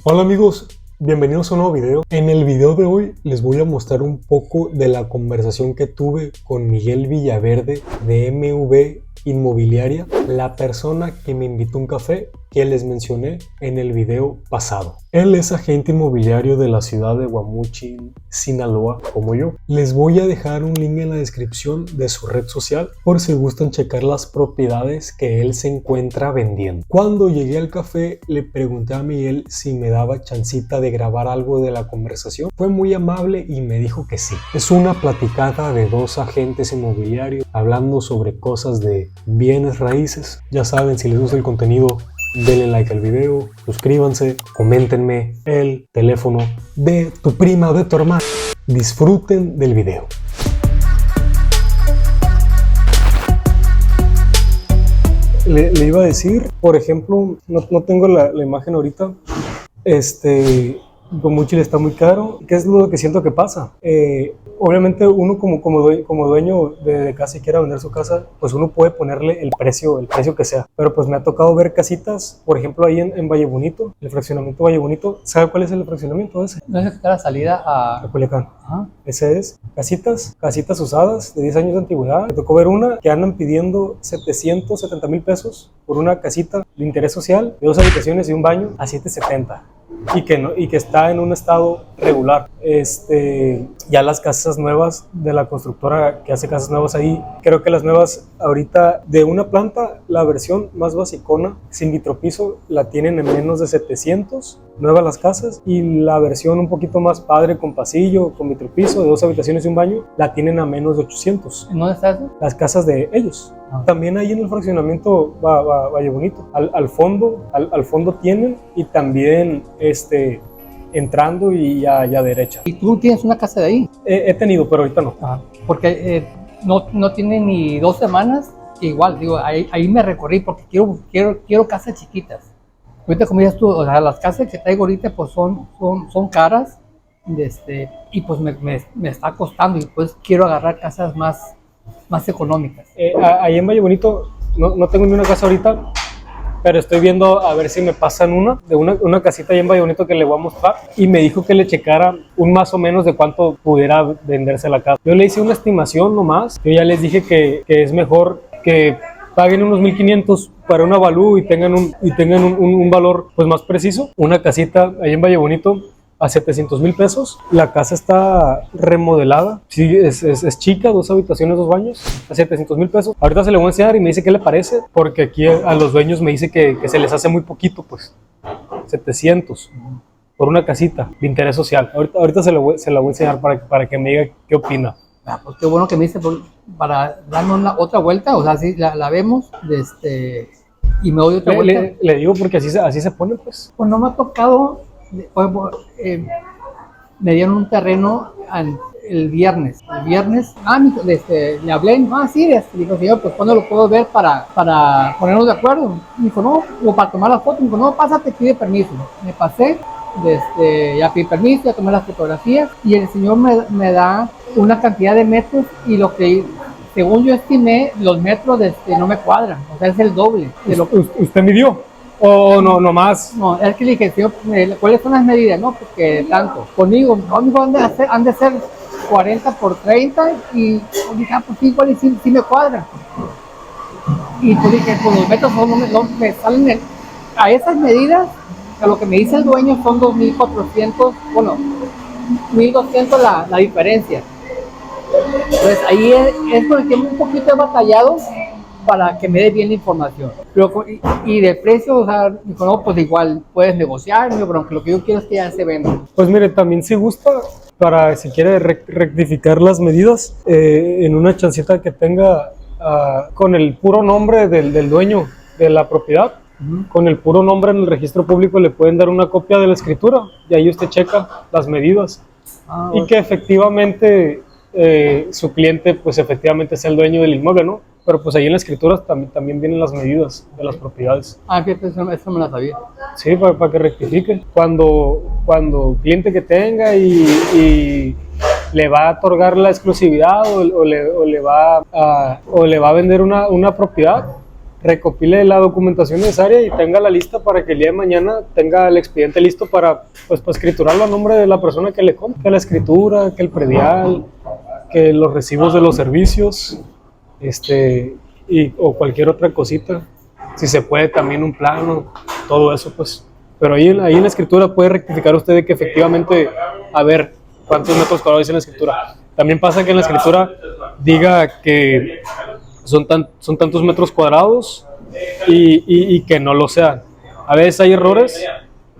Hola amigos, bienvenidos a un nuevo video. En el video de hoy les voy a mostrar un poco de la conversación que tuve con Miguel Villaverde de MV Inmobiliaria, la persona que me invitó a un café que les mencioné en el video pasado. Él es agente inmobiliario de la ciudad de Guamuchil, Sinaloa, como yo. Les voy a dejar un link en la descripción de su red social por si gustan checar las propiedades que él se encuentra vendiendo. Cuando llegué al café le pregunté a Miguel si me daba chancita de grabar algo de la conversación. Fue muy amable y me dijo que sí. Es una platicada de dos agentes inmobiliarios hablando sobre cosas de bienes raíces. Ya saben, si les gusta el contenido, denle like al video, suscríbanse, coméntenme el teléfono de tu prima o de tu hermana. Disfruten del video. Le iba a decir, por ejemplo, no tengo la imagen ahorita, Guamuchil está muy caro. ¿Qué es lo que siento que pasa? Obviamente uno como dueño de casa y quiera vender su casa, pues uno puede ponerle el precio que sea. Pero pues me ha tocado ver casitas, por ejemplo ahí en Valle Bonito, el fraccionamiento Valle Bonito. ¿Sabe cuál es el fraccionamiento ese? No es la salida A Culiacán. Ajá. Ese es. Casitas usadas de 10 años de antigüedad. Me tocó ver una que andan pidiendo 770,000 pesos por una casita de interés social, de 2 habitaciones y un baño, a 770. Y que está en un estado regular. Ya las casas nuevas de la constructora que hace casas nuevas ahí, creo que las nuevas ahorita de una planta, la versión más basicona sin vitropiso la tienen en menos de 700, nuevas las casas, y la versión un poquito más padre con pasillo, con vitropiso, de 2 habitaciones y un baño, la tienen a menos de 800. ¿En dónde está eso? Las casas de ellos. También ahí en el fraccionamiento Valle Bonito, al fondo tienen, y también entrando y a derecha. ¿Y tú tienes una casa de ahí? He tenido, pero ahorita no. Ajá. Porque no tiene ni 2 semanas, que igual, digo, ahí me recorrí porque quiero casas chiquitas. Ahorita, como dices tú, o sea, las casas que traigo ahorita pues son caras, y pues me está costando, y pues quiero agarrar casas más económicas. Ahí en Valle Bonito no tengo ni una casa ahorita, pero estoy viendo a ver si me pasan una casita ahí en Valle Bonito que le voy a mostrar, y me dijo que le checara un más o menos de cuánto pudiera venderse la casa. Yo le hice una estimación nomás. Yo ya les dije que es mejor que paguen unos 1,500 para un avalúo y tengan un valor pues más preciso. Una casita ahí en Valle Bonito a 700,000 pesos. La casa está remodelada, sí, es chica, 2 habitaciones, 2 baños, a 700,000 pesos. Ahorita se le voy a enseñar y me dice qué le parece, porque aquí a los dueños me dice que se les hace muy poquito, pues 700 por una casita de interés social. Ahorita se la voy a enseñar para que me diga qué opina. Pues qué bueno que me dice para darnos otra vuelta, o sea, si la vemos, y me doy otra vuelta. Le digo porque así se pone, pues. Pues no me ha tocado. Me dieron un terreno el viernes. Le hablé, sí, dijo, señor, pues ¿cuándo lo puedo ver para ponernos de acuerdo? Me dijo, no, o para tomar la foto. Me dijo, no, pásate, pide permiso. Me pasé, ya pedí permiso, ya tomé las fotografías, y el señor me da una cantidad de metros, y lo que según yo estimé, los metros no me cuadran, o sea, es el doble de lo que ¿Usted midió? ¿O no más? No, es que le dije, señor, ¿cuáles son las medidas? No, porque tanto. Conmigo han de ser 40 por 30, y dije, pues sí, igual sí me cuadra. Y pues dije, pues los metros no me salen a esas medidas. A lo que me dice el dueño son 2,400, bueno, 1,200 la diferencia. Entonces ahí es por el que un poquito he batallado para que me dé bien la información. Y de precio, o sea, dijo, no, pues igual puedes negociar, pero aunque lo que yo quiero es que ya se venda. Pues mire, también si gusta, para si quiere rectificar las medidas, en una chancita que tenga con el puro nombre del dueño de la propiedad, con el puro nombre en el registro público, le pueden dar una copia de la escritura, y ahí usted checa las medidas, y que efectivamente su cliente pues efectivamente es el dueño del inmueble, ¿no? Pero pues ahí en la escritura también vienen las medidas de las propiedades. Eso me la sabía. Sí, para que rectifique. Cuando cliente que tenga y le va a otorgar la exclusividad o le va a vender una propiedad, recopile la documentación necesaria y tenga la lista para que el día de mañana tenga el expediente listo para escriturarlo a nombre de la persona que le compra, que la escritura, que el predial, que los recibos de los servicios, o cualquier otra cosita, si se puede también un plano, todo eso pues. Pero ahí en la escritura puede rectificar usted de que efectivamente, a ver cuántos metros cuadrados dice en la escritura. También pasa que en la escritura diga que son tantos metros cuadrados y que no lo sean. A veces hay errores.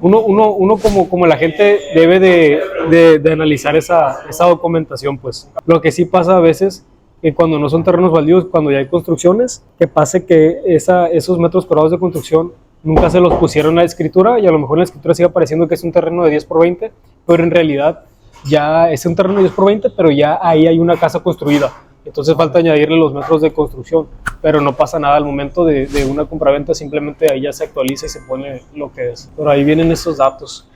Uno como la gente debe de analizar esa documentación pues. Lo que sí pasa a veces que cuando no son terrenos baldíos, cuando ya hay construcciones, que pase que esos metros cuadrados de construcción nunca se los pusieron en la escritura y a lo mejor en la escritura sigue apareciendo que es un terreno de 10 por 20, pero en realidad ya es un terreno de 10 por 20, pero ya ahí hay una casa construida. Entonces falta añadirle los metros de construcción, pero no pasa nada al momento de una compraventa, simplemente ahí ya se actualiza y se pone lo que es. Pero ahí vienen esos datos.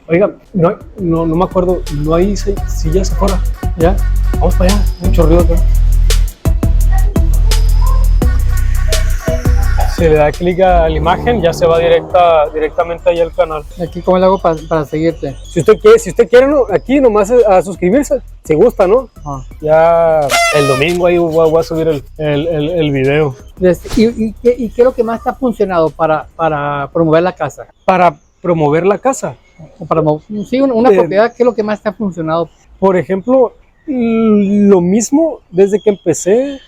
Oiga, no me acuerdo, no hay sillas afuera, ¿ya? Vamos para allá, mucho ruido acá. Se le da clic a la imagen, ya se va directamente ahí al canal. Aquí, ¿cómo le hago para seguirte? Si usted quiere aquí nomás a suscribirse, si gusta, ¿no? Ya el domingo ahí voy a subir el video. ¿Y qué es lo que más te ha funcionado para promover la casa? Para promover la casa. Sí, una propiedad, ¿qué es lo que más te ha funcionado? Por ejemplo, lo mismo desde que empecé.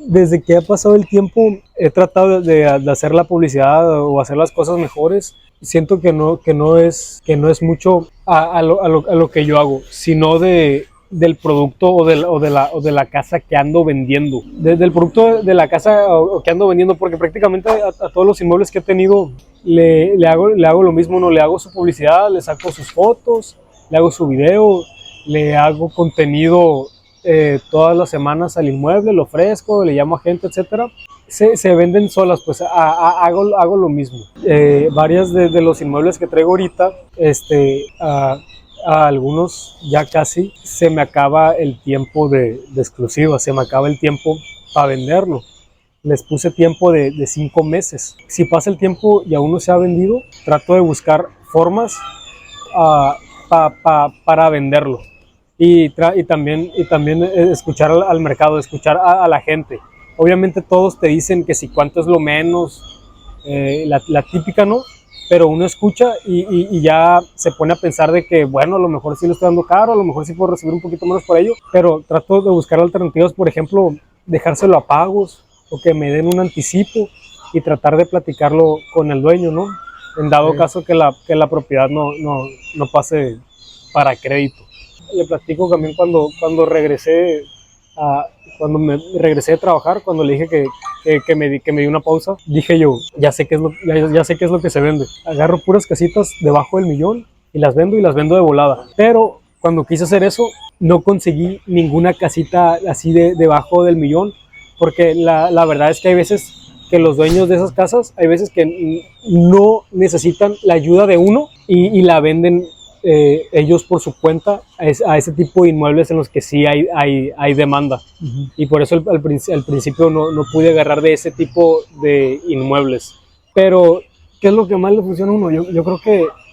Desde que ha pasado el tiempo he tratado de hacer la publicidad o hacer las cosas mejores. Siento que no es mucho a lo que yo hago, sino del producto o de la casa que ando vendiendo. Desde el producto de la casa que ando vendiendo, porque prácticamente a todos los inmuebles que he tenido le hago lo mismo, no le hago su publicidad, le saco sus fotos, le hago su video, le hago contenido todas las semanas al inmueble, lo ofrezco, le llamo a gente, etcétera. Se venden solas, pues hago lo mismo. Varias de los inmuebles que traigo ahorita, a algunos ya casi se me acaba el tiempo de exclusiva, se me acaba el tiempo para venderlo. Les puse tiempo de 5 meses. Si pasa el tiempo y aún no se ha vendido, trato de buscar formas para venderlo. Y también escuchar al mercado, escuchar a la gente. Obviamente todos te dicen que si cuánto es lo menos, la típica, ¿no? Pero uno escucha y ya se pone a pensar de que, bueno, a lo mejor sí lo estoy dando caro, a lo mejor sí puedo recibir un poquito menos por ello, pero trato de buscar alternativas, por ejemplo, dejárselo a pagos o que me den un anticipo y tratar de platicarlo con el dueño, ¿no? En dado caso que la propiedad no pase para crédito. Le platico también cuando regresé me regresé de trabajar, cuando le dije que me di una pausa, dije yo, ya sé qué es lo que se vende. Agarro puras casitas debajo del millón y las vendo de volada. Pero cuando quise hacer eso, no conseguí ninguna casita así debajo del millón, porque la verdad es que hay veces que los dueños de esas casas, hay veces que no necesitan la ayuda de uno y la venden ellos por su cuenta a ese tipo de inmuebles en los que sí hay demanda. Y por eso al principio no pude agarrar de ese tipo de inmuebles. Pero ¿qué es lo que más le funciona a uno? Yo creo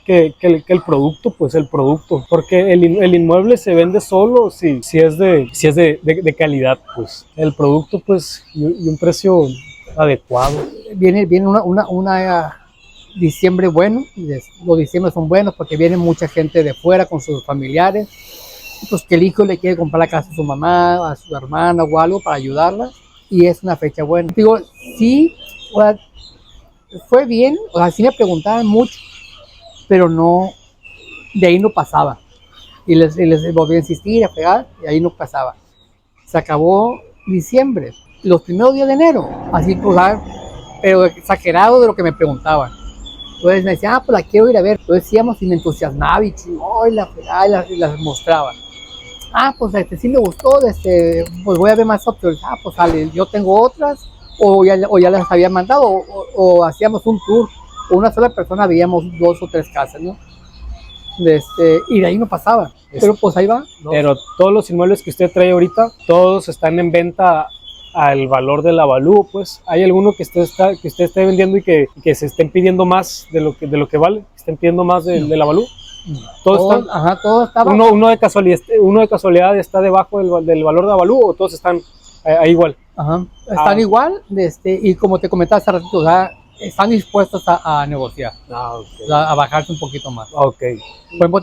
que el producto, pues el producto, porque el inmueble se vende solo si es de calidad, pues el producto, pues, y un precio adecuado. Viene una diciembre bueno, y los diciembre son buenos porque viene mucha gente de fuera con sus familiares, pues que el hijo le quiere comprar la casa a su mamá, a su hermana o algo para ayudarla, y es una fecha buena. Digo, sí, o sea, fue bien, o sea, sí me preguntaban mucho, pero no, de ahí no pasaba, y les volví a insistir, a pegar, y ahí no pasaba. Se acabó diciembre, los primeros días de enero, así, o sea, pero exagerado de lo que me preguntaban. Entonces me decían, pues la quiero ir a ver. Entonces decíamos y me entusiasmaba y las mostraba. Pues sí me gustó, pues voy a ver más opciones. Pues sale, yo tengo otras, o ya las había mandado, o hacíamos un tour, o una sola persona veíamos 2 o 3 casas, ¿no? y de ahí no pasaba. Pero pues ahí va. ¿no? Pero todos los inmuebles que usted trae ahorita, todos están en venta al valor del avalúo, pues. ¿Hay alguno que usted esté vendiendo y que se estén pidiendo más de lo que vale? ¿Estén pidiendo más del avalúo? Todo está uno de casualidad está debajo del valor de avalúo, o todos están ahí igual. Están igual, y como te comentaba hace ratito, están dispuestos a negociar, a bajarse un poquito más. Por ejemplo,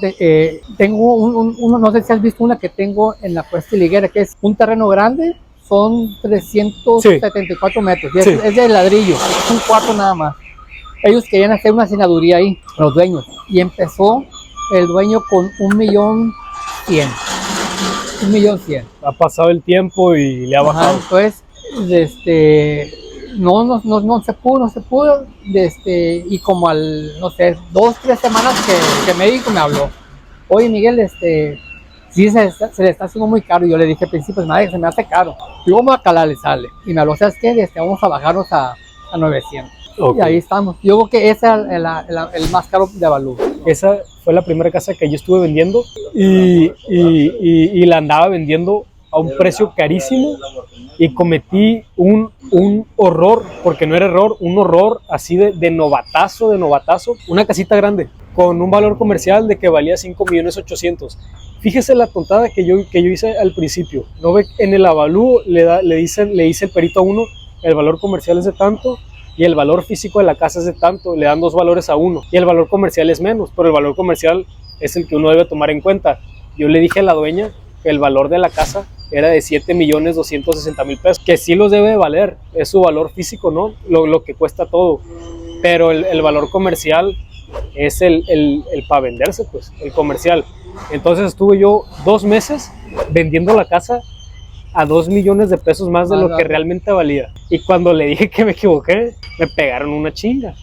tengo no sé si has visto una que tengo en la Cuesta Liguera, que es un terreno grande, son 374 metros, y es de ladrillo, es un cuarto nada más. Ellos querían hacer una senaduría ahí, los dueños, y empezó el dueño con 1.100.000. 1.100.000. Ha pasado el tiempo y le ha bajado. Entonces, no se pudo, y como no sé, 2-3 semanas que médico me habló. Oye, Miguel, sí se le está haciendo muy caro. Y yo le dije al principio, se me hace caro. Y vamos a calarle, sale. Y me habló, ¿sabes qué? Vamos a bajarnos a 900. Y ahí estamos. Yo creo que ese es el más caro de avalúo. Esa fue la primera casa que yo estuve vendiendo y la andaba vendiendo a un precio carísimo, y cometí un horror, porque no era error, un horror así de novatazo. Una casita grande con un valor comercial de que valía 5.800.000. Fíjese la tontada que yo hice al principio. ¿No ve? En el avalúo le dice el perito a uno, el valor comercial es de tanto y el valor físico de la casa es de tanto. Le dan dos valores a uno y el valor comercial es menos, pero el valor comercial es el que uno debe tomar en cuenta. Yo le dije a la dueña que el valor de la casa era de 7.260.000 pesos, que sí los debe de valer, es su valor físico, ¿no? Lo que cuesta todo, pero el valor comercial es el para venderse, pues, el comercial. Entonces estuve yo 2 meses vendiendo la casa a 2 millones de pesos más de lo que realmente valía. Y cuando le dije que me equivoqué, me pegaron una chinga.